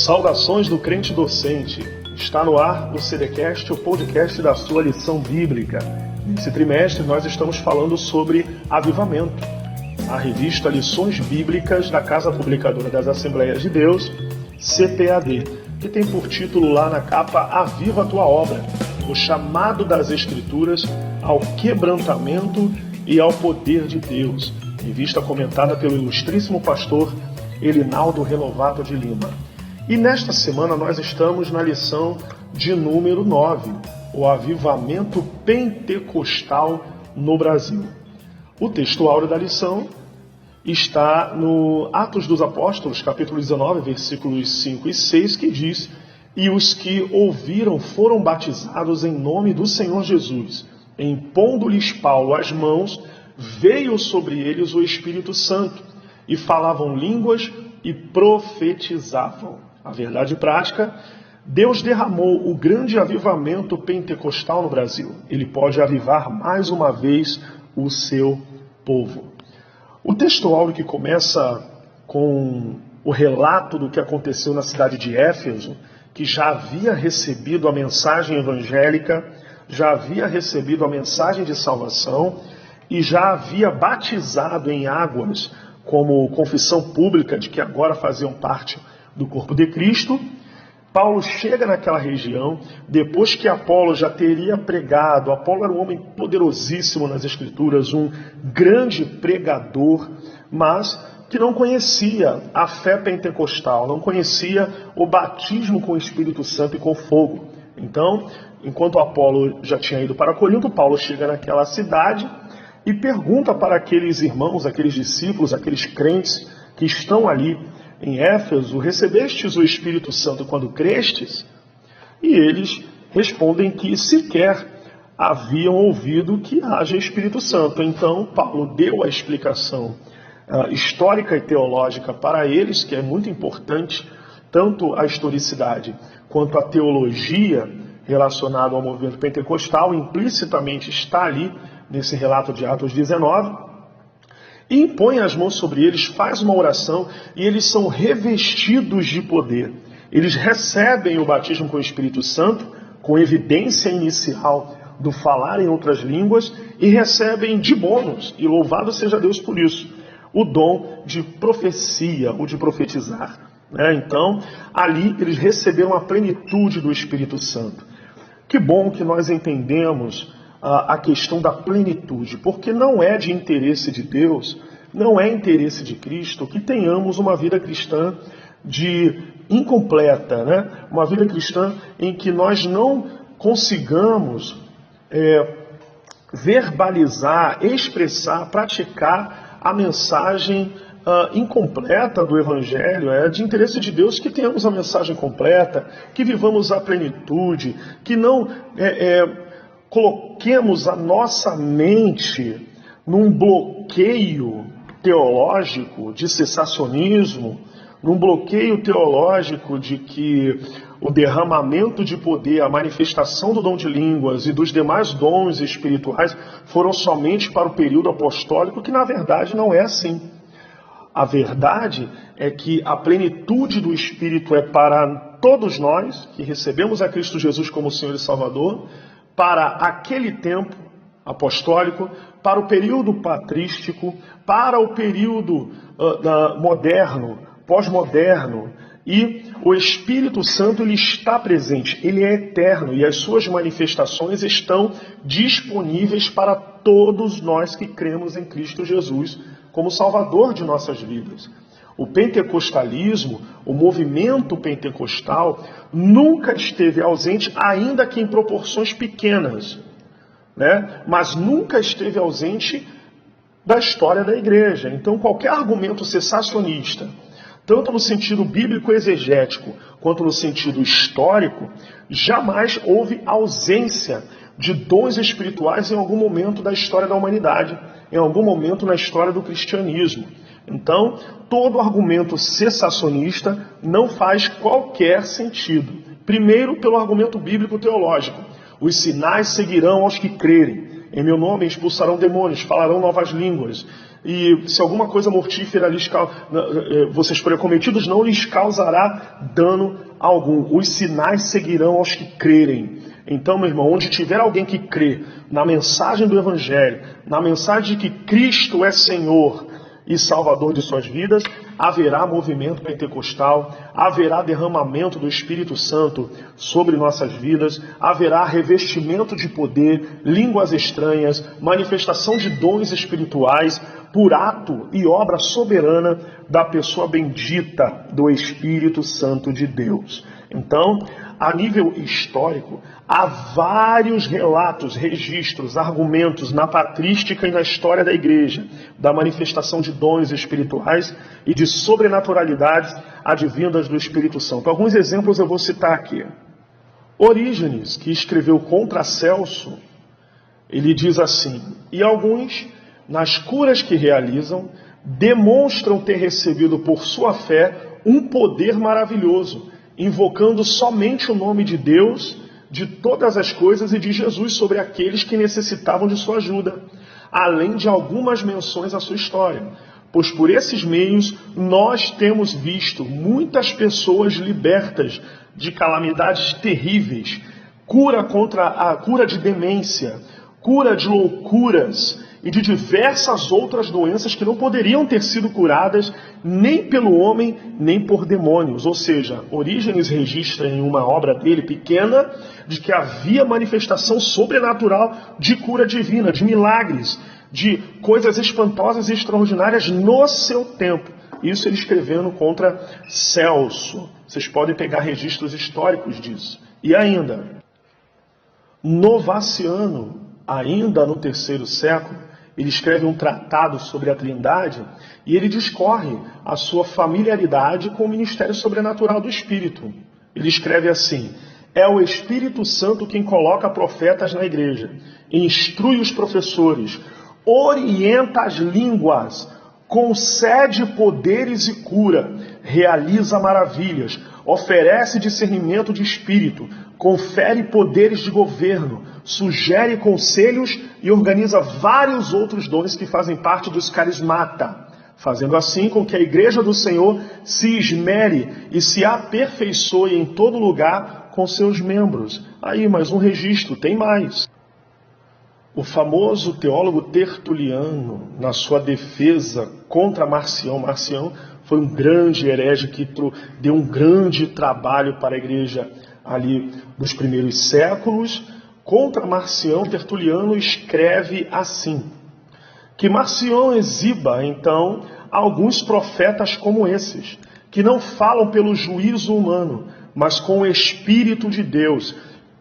Saudações do crente docente. Está no ar o CDcast, o podcast da sua lição bíblica. Nesse trimestre nós estamos falando sobre avivamento, a revista Lições Bíblicas da Casa Publicadora das Assembleias de Deus, CPAD, que tem por título lá na capa Aviva a Tua Obra, o chamado das Escrituras ao quebrantamento e ao poder de Deus, revista comentada pelo ilustríssimo pastor Elinaldo Renovato de Lima. E nesta semana nós estamos na lição de número 9, o avivamento pentecostal no Brasil. O texto áureo da lição está no Atos dos Apóstolos, capítulo 19, versículos 5 e 6, que diz: "E os que ouviram foram batizados em nome do Senhor Jesus. Impondo-lhes Paulo as mãos, veio sobre eles o Espírito Santo, e falavam línguas e profetizavam." A verdade prática: Deus derramou o grande avivamento pentecostal no Brasil. Ele pode avivar mais uma vez o seu povo. O texto áureo, que começa com o relato do que aconteceu na cidade de Éfeso, que já havia recebido a mensagem evangélica, já havia recebido a mensagem de salvação e já havia batizado em águas como confissão pública de que agora faziam parte do corpo de Cristo. Paulo chega naquela região, depois que Apolo já teria pregado. Apolo era um homem poderosíssimo nas Escrituras, um grande pregador, mas que não conhecia a fé pentecostal, não conhecia o batismo com o Espírito Santo e com fogo. Então, enquanto Apolo já tinha ido para Corinto, Paulo chega naquela cidade e pergunta para aqueles irmãos, aqueles discípulos, aqueles crentes que estão ali em Éfeso: recebestes o Espírito Santo quando crestes? E eles respondem que sequer haviam ouvido que haja Espírito Santo. Então Paulo deu a explicação histórica e teológica para eles, que é muito importante, tanto a historicidade quanto a teologia relacionada ao movimento pentecostal, implicitamente está ali nesse relato de Atos 19, e impõe as mãos sobre eles, faz uma oração, e eles são revestidos de poder. Eles recebem o batismo com o Espírito Santo, com evidência inicial do falar em outras línguas, e recebem de bônus, e louvado seja Deus por isso, o dom de profecia, ou de profetizar. Então, ali eles receberam a plenitude do Espírito Santo. Que bom que nós entendemos a questão da plenitude, porque não é de interesse de Deus, não é interesse de Cristo que tenhamos uma vida cristã incompleta, Uma vida cristã em que nós não consigamos verbalizar, expressar, praticar a mensagem incompleta do Evangelho. É de interesse de Deus que tenhamos a mensagem completa, que vivamos a plenitude, que não coloquemos a nossa mente num bloqueio teológico de cessacionismo, num bloqueio teológico de que o derramamento de poder, a manifestação do dom de línguas e dos demais dons espirituais foram somente para o período apostólico, que na verdade não é assim. A verdade é que a plenitude do Espírito é para todos nós que recebemos a Cristo Jesus como Senhor e Salvador, para aquele tempo apostólico, para o período patrístico, para o período moderno, pós-moderno. E o Espírito Santo, ele está presente, ele é eterno, e as suas manifestações estão disponíveis para todos nós que cremos em Cristo Jesus como Salvador de nossas vidas. O pentecostalismo, o movimento pentecostal, nunca esteve ausente, ainda que em proporções pequenas, mas nunca esteve ausente da história da igreja. Então, qualquer argumento cessacionista, tanto no sentido bíblico exegético, quanto no sentido histórico, jamais houve ausência de dons espirituais em algum momento da história da humanidade, em algum momento na história do cristianismo. Então, todo argumento cessacionista não faz qualquer sentido. Primeiro, pelo argumento bíblico-teológico. Os sinais seguirão aos que crerem. Em meu nome expulsarão demônios, falarão novas línguas. e se alguma coisa mortífera vocês forem cometidos, não lhes causará dano algum. Os sinais seguirão aos que crerem. Então, meu irmão, onde tiver alguém que crê na mensagem do Evangelho, na mensagem de que Cristo é Senhor e Salvador de suas vidas, haverá movimento pentecostal, haverá derramamento do Espírito Santo sobre nossas vidas, haverá revestimento de poder, línguas estranhas, manifestação de dons espirituais, por ato e obra soberana da pessoa bendita do Espírito Santo de Deus. Então, a nível histórico, há vários relatos, registros, argumentos na patrística e na história da igreja, da manifestação de dons espirituais e de sobrenaturalidades advindas do Espírito Santo. Alguns exemplos eu vou citar aqui. Orígenes, que escreveu contra Celso, ele diz assim: e alguns, nas curas que realizam, demonstram ter recebido por sua fé um poder maravilhoso, invocando somente o nome de Deus, de todas as coisas e de Jesus sobre aqueles que necessitavam de sua ajuda, além de algumas menções à sua história. Pois por esses meios nós temos visto muitas pessoas libertas de calamidades terríveis, cura de demência, cura de loucuras e de diversas outras doenças que não poderiam ter sido curadas nem pelo homem, nem por demônios. Ou seja, Orígenes registra em uma obra dele pequena de que havia manifestação sobrenatural de cura divina, de milagres, de coisas espantosas e extraordinárias no seu tempo. Isso ele escrevendo contra Celso. Vocês podem pegar registros históricos disso. E ainda, Novaciano, ainda no terceiro século, ele escreve um tratado sobre a Trindade e ele discorre a sua familiaridade com o ministério sobrenatural do Espírito. Ele escreve assim: é o Espírito Santo quem coloca profetas na igreja, instrui os professores, orienta as línguas, concede poderes e cura, realiza maravilhas, oferece discernimento de espírito, confere poderes de governo, sugere conselhos e organiza vários outros dons que fazem parte dos carismata, fazendo assim com que a igreja do Senhor se esmere e se aperfeiçoe em todo lugar com seus membros. Aí, mais um registro, tem mais. O famoso teólogo Tertuliano, na sua defesa contra Marcião, Marcião foi um grande herege que deu um grande trabalho para a igreja ali dos primeiros séculos. Contra Marcião, Tertuliano escreve assim: que Marcião exiba, então, alguns profetas como esses, que não falam pelo juízo humano, mas com o Espírito de Deus,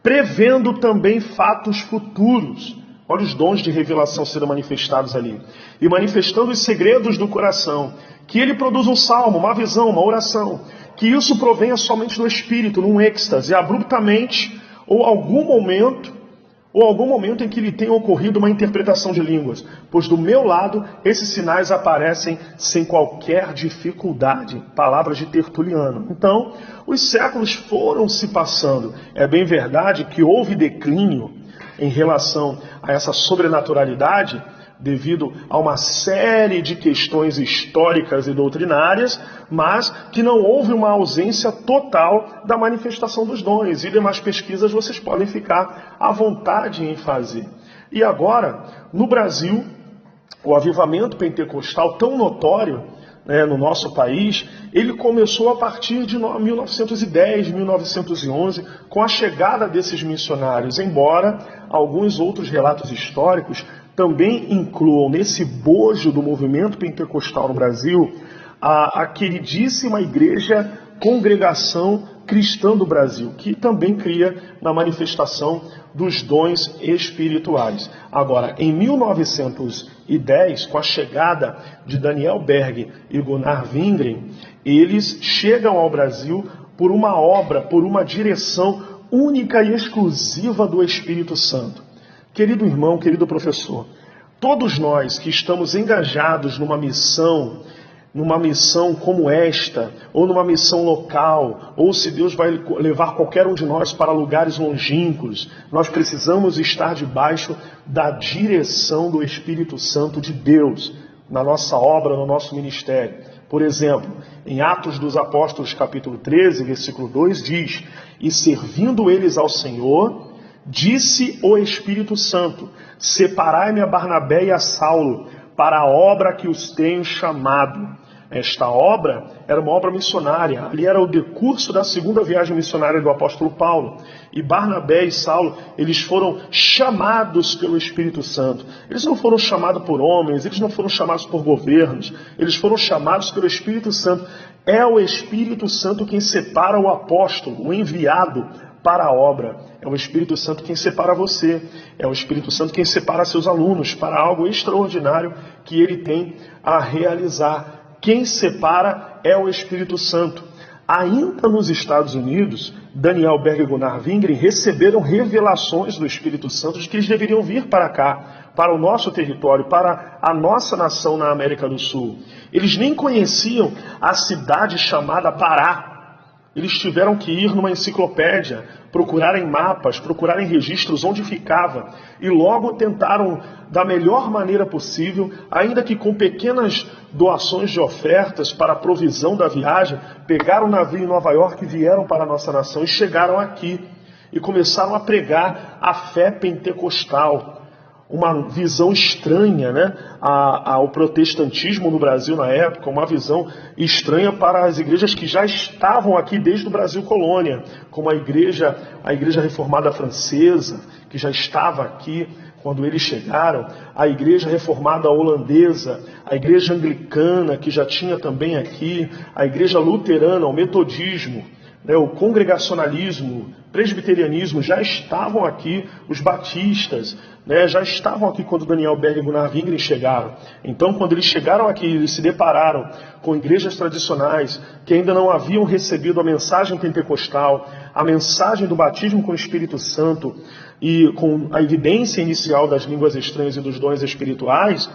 prevendo também fatos futuros. Olha os dons de revelação sendo manifestados ali. E manifestando os segredos do coração. Que ele produz um salmo, uma visão, uma oração. Que isso provenha somente do Espírito, num êxtase, abruptamente, ou algum momento em que lhe tenha ocorrido uma interpretação de línguas. Pois do meu lado, esses sinais aparecem sem qualquer dificuldade. Palavras de Tertuliano. Então, os séculos foram se passando. É bem verdade que houve declínio em relação a essa sobrenaturalidade, devido a uma série de questões históricas e doutrinárias, mas que não houve uma ausência total da manifestação dos dons. E demais pesquisas vocês podem ficar à vontade em fazer. E agora, no Brasil, o avivamento pentecostal tão notório, no nosso país, ele começou a partir de 1910, 1911, com a chegada desses missionários, embora alguns outros relatos históricos também incluam nesse bojo do movimento pentecostal no Brasil a queridíssima Igreja Congregação Cristã do Brasil, que também cria na manifestação dos dons espirituais. Agora, em 1910, com a chegada de Daniel Berg e Gunnar Wingren, eles chegam ao Brasil por uma obra, por uma direção única e exclusiva do Espírito Santo. Querido irmão, querido professor, todos nós que estamos engajados numa missão como esta, ou numa missão local, ou se Deus vai levar qualquer um de nós para lugares longínquos, nós precisamos estar debaixo da direção do Espírito Santo de Deus. na nossa obra, no nosso ministério. Por exemplo, em Atos dos Apóstolos, capítulo 13, versículo 2, diz: e servindo eles ao Senhor, disse o Espírito Santo: separai-me a Barnabé e a Saulo para a obra que os tenho chamado. Esta obra era uma obra missionária. Ali era o decurso da segunda viagem missionária do apóstolo Paulo. E Barnabé e Saulo, eles foram chamados pelo Espírito Santo. Eles não foram chamados por homens, eles não foram chamados por governos. Eles foram chamados pelo Espírito Santo. É o Espírito Santo quem separa o apóstolo, o enviado para a obra. É o Espírito Santo quem separa você. É o Espírito Santo quem separa seus alunos para algo extraordinário que ele tem a realizar. Quem separa é o Espírito Santo. Ainda nos Estados Unidos, Daniel Berg e Gunnar Wingren receberam revelações do Espírito Santo de que eles deveriam vir para cá, para o nosso território, para a nossa nação na América do Sul. Eles nem conheciam a cidade chamada Pará. Eles tiveram que ir numa enciclopédia, procurarem mapas, procurarem registros onde ficava. E logo tentaram, da melhor maneira possível, ainda que com pequenas doações de ofertas para a provisão da viagem, pegaram um navio em Nova York e vieram para a nossa nação e chegaram aqui. E começaram a pregar a fé pentecostal. Uma visão estranha, né, ao protestantismo no Brasil na época, uma visão estranha para as igrejas que já estavam aqui desde o Brasil colônia, como a igreja reformada francesa, que já estava aqui quando eles chegaram, a igreja reformada holandesa, a igreja anglicana, que já tinha também aqui, a igreja luterana, o metodismo, né, o congregacionalismo, presbiterianismo, já estavam aqui, os batistas, né, já estavam aqui quando Daniel Berg e Gunnar Wingren chegaram. Então, quando eles chegaram aqui, eles se depararam com igrejas tradicionais que ainda não haviam recebido a mensagem pentecostal, a mensagem do batismo com o Espírito Santo e com a evidência inicial das línguas estranhas e dos dons espirituais,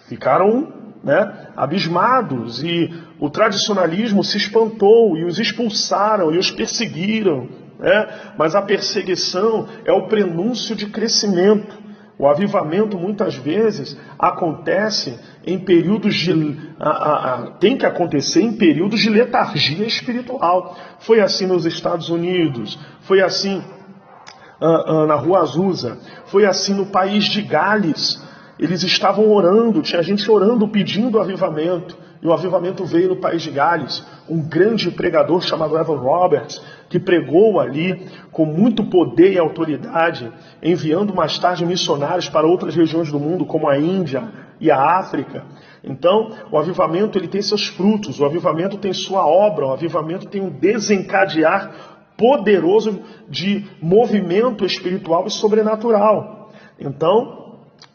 ficaram, né, abismados, e o tradicionalismo se espantou e os expulsaram e os perseguiram, né? Mas a perseguição é o prenúncio de crescimento. O avivamento muitas vezes acontece em períodos de tem que acontecer em períodos de letargia espiritual. Foi assim nos Estados Unidos, foi assim na Rua Azusa, foi assim no país de Gales. Eles estavam orando, tinha gente orando, pedindo avivamento. E o avivamento veio no país de Gales. Um grande pregador chamado Evan Roberts, que pregou ali com muito poder e autoridade, enviando mais tarde missionários para outras regiões do mundo, como a Índia e a África. Então, o avivamento ele tem seus frutos, o avivamento tem sua obra, o avivamento tem um desencadear poderoso de movimento espiritual e sobrenatural. Então,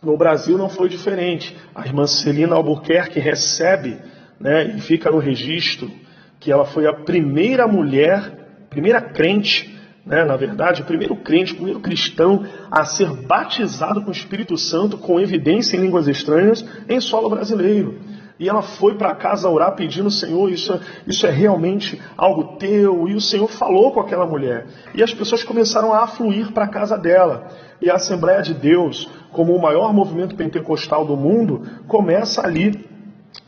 no Brasil não foi diferente. A irmã Celina Albuquerque recebe, né, e fica no registro que ela foi a primeira mulher, primeira crente, né, na verdade, o primeiro crente, o primeiro cristão a ser batizado com o Espírito Santo com evidência em línguas estranhas em solo brasileiro. E ela foi para casa orar pedindo: Senhor, isso é realmente algo teu? E o Senhor falou com aquela mulher. E as pessoas começaram a afluir para a casa dela. E a Assembleia de Deus, como o maior movimento pentecostal do mundo, começa ali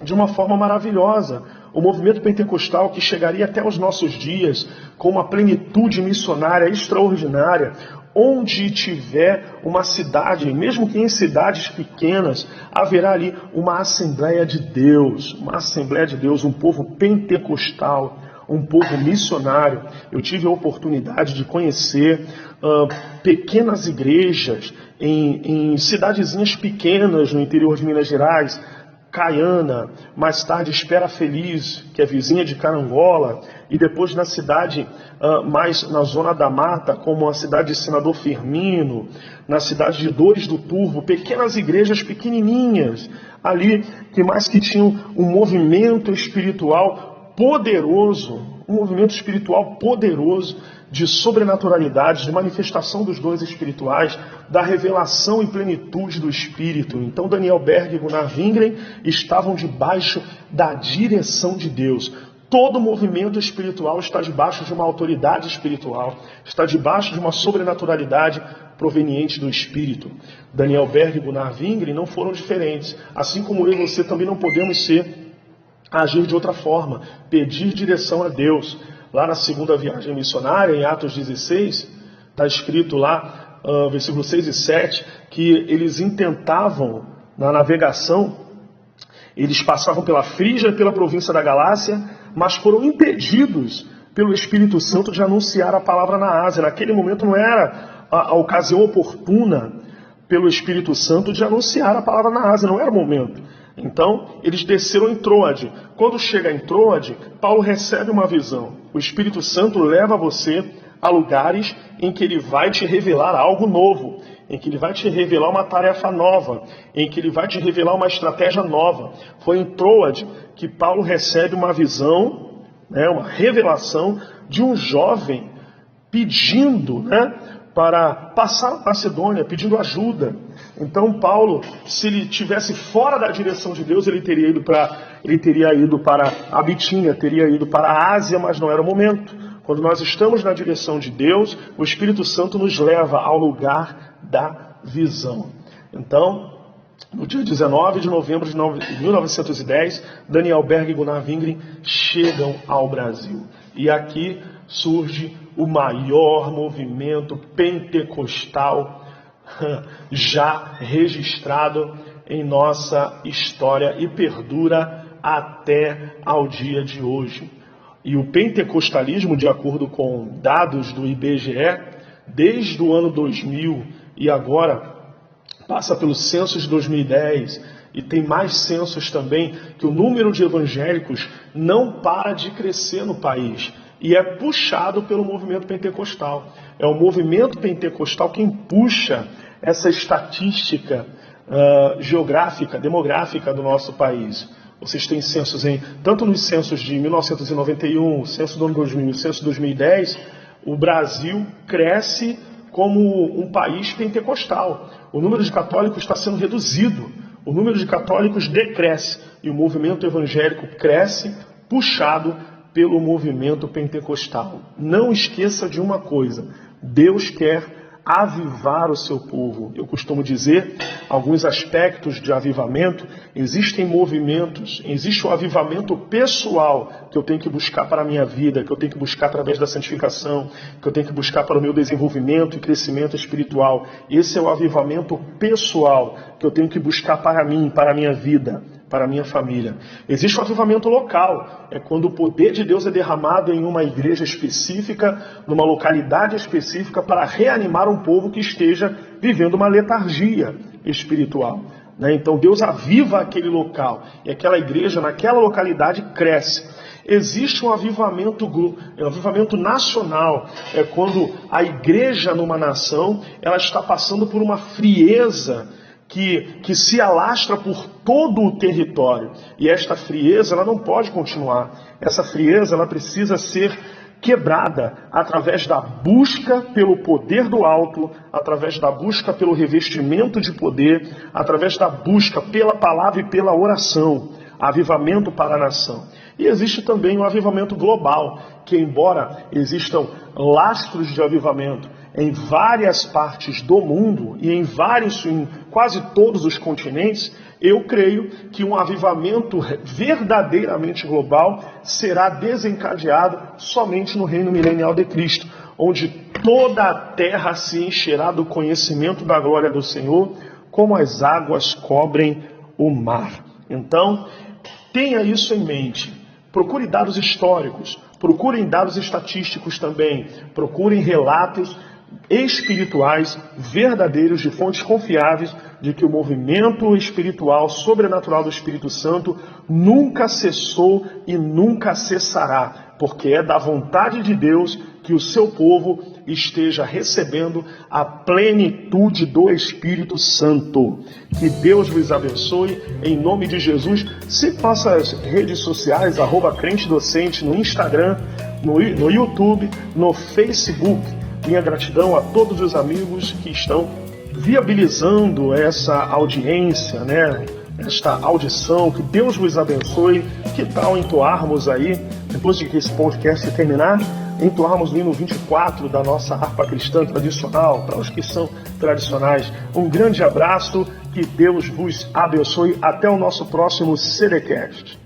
de uma forma maravilhosa. O movimento pentecostal que chegaria até os nossos dias com uma plenitude missionária extraordinária. Onde tiver uma cidade, mesmo que em cidades pequenas, haverá ali uma Assembleia de Deus, um povo pentecostal, um povo missionário. Eu tive a oportunidade de conhecer pequenas igrejas em cidadezinhas pequenas no interior de Minas Gerais, Caiana, mais tarde Espera Feliz, que é vizinha de Carangola, e depois na cidade mais na zona da mata, como a cidade de Senador Firmino, na cidade de Dores do Turvo, pequenas igrejas pequenininhas, ali que tinham um movimento espiritual poderoso, de sobrenaturalidade, de manifestação dos dons espirituais, da revelação e plenitude do Espírito. Então Daniel Berg e Gunnar Wingren estavam debaixo da direção de Deus. Todo movimento espiritual está debaixo de uma autoridade espiritual, está debaixo de uma sobrenaturalidade proveniente do Espírito. Daniel Berg e Gunnar Wingren não foram diferentes. Assim como eu e você também não podemos agir de outra forma, pedir direção a Deus. Lá na segunda viagem missionária, em Atos 16, está escrito lá, versículos 6 e 7, que eles intentavam, na navegação, eles passavam pela Frígia e pela província da Galácia, mas foram impedidos pelo Espírito Santo de anunciar a palavra na Ásia. Naquele momento não era a ocasião oportuna pelo Espírito Santo de anunciar a palavra na Ásia, não era o momento. Então, eles desceram em Troade. Quando chega em Troade, Paulo recebe uma visão. O Espírito Santo leva você a lugares em que ele vai te revelar algo novo, em que ele vai te revelar uma tarefa nova, em que ele vai te revelar uma estratégia nova. Foi em Troade que Paulo recebe uma visão, uma revelação de um jovem pedindo, para passar a Macedônia, pedindo ajuda. Então Paulo, se ele tivesse fora da direção de Deus, ele teria ido para a Bitínia, teria ido para a Ásia, mas não era o momento. Quando nós estamos na direção de Deus, o Espírito Santo nos leva ao lugar da visão. Então, no dia 19 de novembro de 1910, Daniel Berg e Gunnar Wingren chegam ao Brasil. E aqui surge o maior movimento pentecostal já registrado em nossa história e perdura até ao dia de hoje. E o pentecostalismo, de acordo com dados do IBGE, desde o ano 2000 e agora passa pelo censo de 2010 e tem mais censos também, que o número de evangélicos não para de crescer no país. E é puxado pelo movimento pentecostal. É o movimento pentecostal quem puxa essa estatística geográfica, demográfica do nosso país. Vocês têm censos tanto nos censos de 1991, censo do ano 2000, censo de 2010, o Brasil cresce como um país pentecostal. O número de católicos está sendo reduzido, o número de católicos decresce e o movimento evangélico cresce, puxado pelo movimento pentecostal. Não esqueça de uma coisa: Deus quer avivar o seu povo. Eu costumo dizer alguns aspectos de avivamento. Existem movimentos, existe o avivamento pessoal que eu tenho que buscar para a minha vida, que eu tenho que buscar através da santificação, que eu tenho que buscar para o meu desenvolvimento e crescimento espiritual. Esse é o avivamento pessoal que eu tenho que buscar para mim, para a minha vida, para a minha família. Existe o avivamento local, é quando o poder de Deus é derramado em uma igreja específica, numa localidade específica, para reanimar um povo que esteja vivendo uma letargia espiritual. Então Deus aviva aquele local, e aquela igreja naquela localidade cresce. Existe um avivamento nacional, é quando a igreja numa nação ela está passando por uma frieza que se alastra por todo o território. E esta frieza ela não pode continuar. Essa frieza ela precisa ser quebrada através da busca pelo poder do alto, através da busca pelo revestimento de poder, através da busca pela palavra e pela oração. Avivamento para a nação. E existe também o avivamento global, que embora existam lastros de avivamento em várias partes do mundo e em quase todos os continentes, eu creio que um avivamento verdadeiramente global será desencadeado somente no reino milenial de Cristo, onde toda a terra se encherá do conhecimento da glória do Senhor, como as águas cobrem o mar. Então, tenha isso em mente. Procure dados históricos, procurem dados estatísticos também, procurem relatos espirituais verdadeiros, de fontes confiáveis, de que o movimento espiritual sobrenatural do Espírito Santo nunca cessou e nunca cessará, porque é da vontade de Deus que o seu povo esteja recebendo a plenitude do Espírito Santo. Que Deus vos abençoe, em nome de Jesus. Siga nossas redes sociais, @crentedocente, no Instagram, no YouTube, no Facebook. Minha gratidão a todos os amigos que estão viabilizando essa audiência, esta audição, que Deus vos abençoe. Que tal entoarmos aí, depois de que esse podcast terminar, entoarmos o hino 24 da nossa harpa cristã tradicional, para os que são tradicionais. Um grande abraço, que Deus vos abençoe. Até o nosso próximo CDcast.